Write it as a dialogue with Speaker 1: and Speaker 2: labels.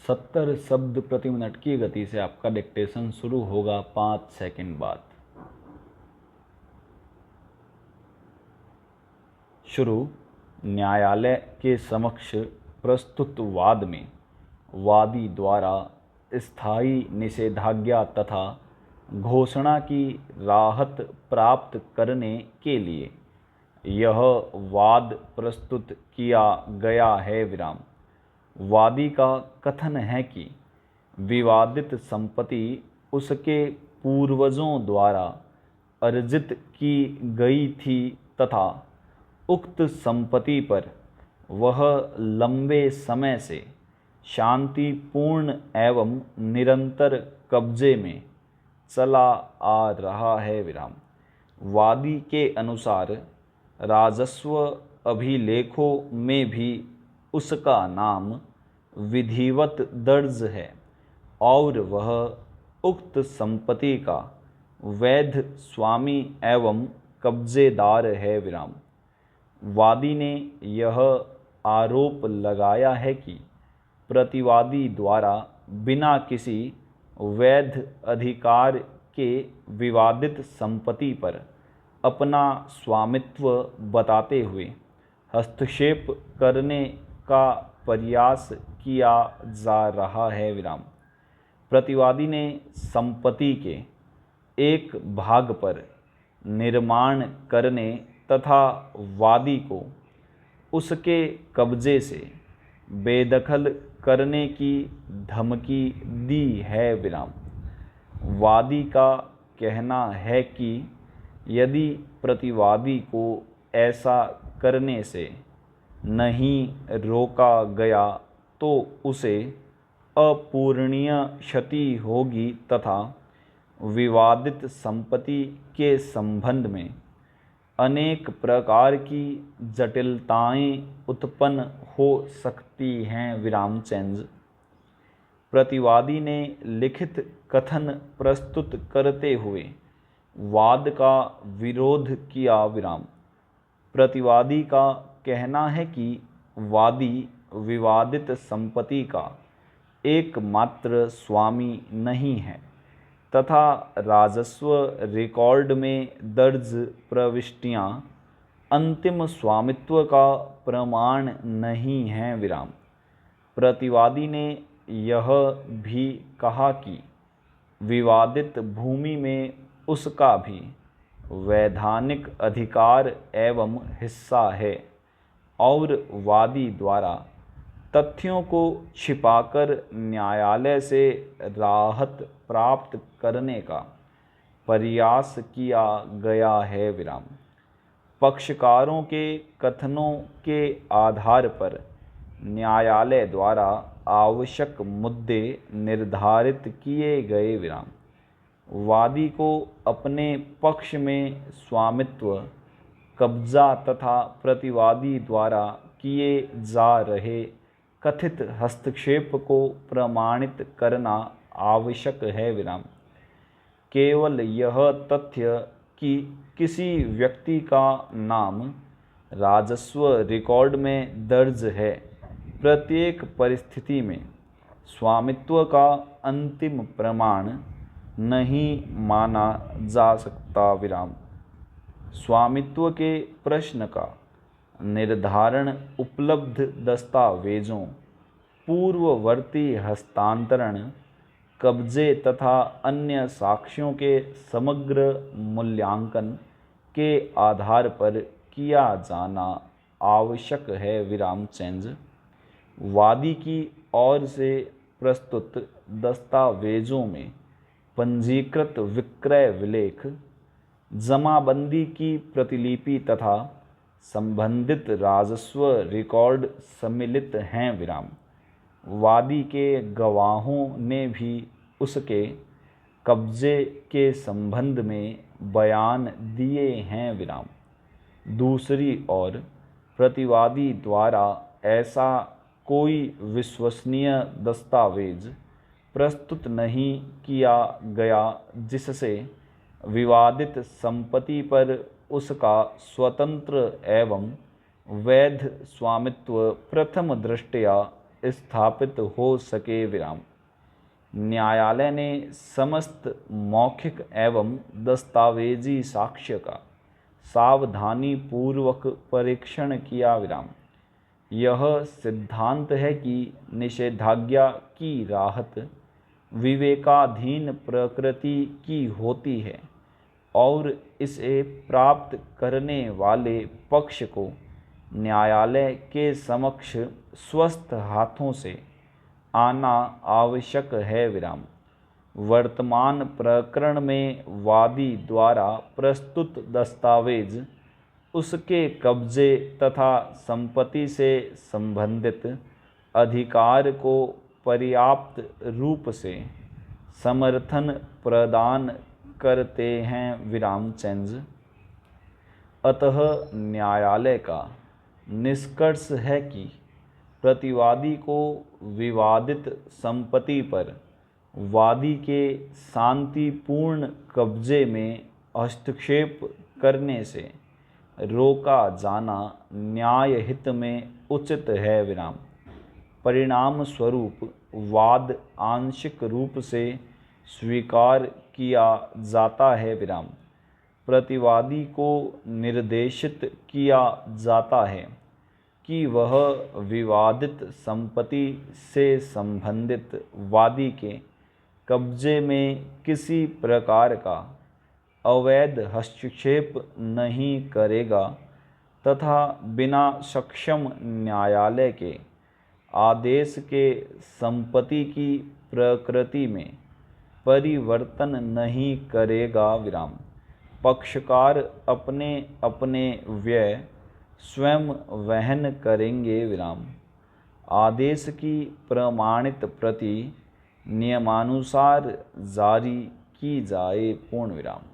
Speaker 1: 70 शब्द प्रति मिनट की गति से आपका डिक्टेशन शुरू होगा 5 सेकंड बाद। शुरू। न्यायालय के समक्ष प्रस्तुत वाद में वादी द्वारा स्थायी निषेधाज्ञा तथा घोषणा की राहत प्राप्त करने के लिए यह वाद प्रस्तुत किया गया है। विराम। वादी का कथन है कि विवादित संपत्ति उसके पूर्वजों द्वारा अर्जित की गई थी तथा उक्त संपत्ति पर वह लंबे समय से शांतिपूर्ण एवं निरंतर कब्जे में चला आ रहा है। विराम। वादी के अनुसार राजस्व अभिलेखों में भी उसका नाम विधिवत दर्ज है और वह उक्त संपत्ति का वैध स्वामी एवं कब्जेदार है। विराम। वादी ने यह आरोप लगाया है कि प्रतिवादी द्वारा बिना किसी वैध अधिकार के विवादित संपत्ति पर अपना स्वामित्व बताते हुए हस्तक्षेप करने का प्रयास किया जा रहा है। विराम। प्रतिवादी ने संपत्ति के एक भाग पर निर्माण करने तथा वादी को उसके कब्जे से बेदखल करने की धमकी दी है। विराम। वादी का कहना है कि यदि प्रतिवादी को ऐसा करने से नहीं रोका गया तो उसे अपूरणीय क्षति होगी तथा विवादित संपत्ति के संबंध में अनेक प्रकार की जटिलताएं उत्पन्न हो सकती हैं। विराम चेंज। प्रतिवादी ने लिखित कथन प्रस्तुत करते हुए वाद का विरोध किया। विराम। प्रतिवादी का कहना है कि वादी विवादित संपत्ति का एकमात्र स्वामी नहीं है तथा राजस्व रिकॉर्ड में दर्ज प्रविष्टियां अंतिम स्वामित्व का प्रमाण नहीं हैं। विराम। प्रतिवादी ने यह भी कहा कि विवादित भूमि में उसका भी वैधानिक अधिकार एवं हिस्सा है और वादी द्वारा तथ्यों को छिपाकर न्यायालय से राहत प्राप्त करने का प्रयास किया गया है। विराम। पक्षकारों के कथनों के आधार पर न्यायालय द्वारा आवश्यक मुद्दे निर्धारित किए गए। विराम। वादी को अपने पक्ष में स्वामित्व, कब्जा तथा प्रतिवादी द्वारा किए जा रहे कथित हस्तक्षेप को प्रमाणित करना आवश्यक है। विराम। केवल यह तथ्य कि किसी व्यक्ति का नाम राजस्व रिकॉर्ड में दर्ज है प्रत्येक परिस्थिति में स्वामित्व का अंतिम प्रमाण नहीं माना जा सकता। विराम। स्वामित्व के प्रश्न का निर्धारण उपलब्ध दस्तावेजों, पूर्ववर्ती हस्तांतरण, कब्जे तथा अन्य साक्ष्यों के समग्र मूल्यांकन के आधार पर किया जाना आवश्यक है। विराम चेंज। वादी की ओर से प्रस्तुत दस्तावेजों में पंजीकृत विक्रय विलेख, जमाबंदी की प्रतिलिपि तथा संबंधित राजस्व रिकॉर्ड सम्मिलित हैं। विराम। वादी के गवाहों ने भी उसके कब्जे के संबंध में बयान दिए हैं। विराम। दूसरी ओर प्रतिवादी द्वारा ऐसा कोई विश्वसनीय दस्तावेज प्रस्तुत नहीं किया गया जिससे विवादित संपत्ति पर उसका स्वतंत्र एवं वैध स्वामित्व प्रथम दृष्टया स्थापित हो सके विराम। न्यायालय ने समस्त मौखिक एवं दस्तावेजी साक्ष्य का सावधानी पूर्वक परीक्षण किया विराम। यह सिद्धांत है कि निषेधाज्ञा की राहत विवेकाधीन प्रकृति की होती है और इसे प्राप्त करने वाले पक्ष को न्यायालय के समक्ष स्वस्थ हाथों से आना आवश्यक है विराम। वर्तमान प्रकरण में वादी द्वारा प्रस्तुत दस्तावेज उसके कब्जे तथा संपत्ति से संबंधित अधिकार को पर्याप्त रूप से समर्थन प्रदान करते हैं विराम चेंज। अतः न्यायालय का निष्कर्ष है कि प्रतिवादी को विवादित संपत्ति पर वादी के शांतिपूर्ण कब्जे में हस्तक्षेप करने से रोका जाना न्याय हित में उचित है विराम। परिणाम स्वरूप वाद आंशिक रूप से स्वीकार किया जाता है विराम। प्रतिवादी को निर्देशित किया जाता है कि वह विवादित संपत्ति से संबंधित वादी के कब्जे में किसी प्रकार का अवैध हस्तक्षेप नहीं करेगा तथा बिना सक्षम न्यायालय के आदेश के संपत्ति की प्रकृति में परिवर्तन नहीं करेगा विराम। पक्षकार अपने अपने व्यय स्वयं वहन करेंगे विराम। आदेश की प्रमाणित प्रति नियमानुसार जारी की जाए पूर्ण विराम।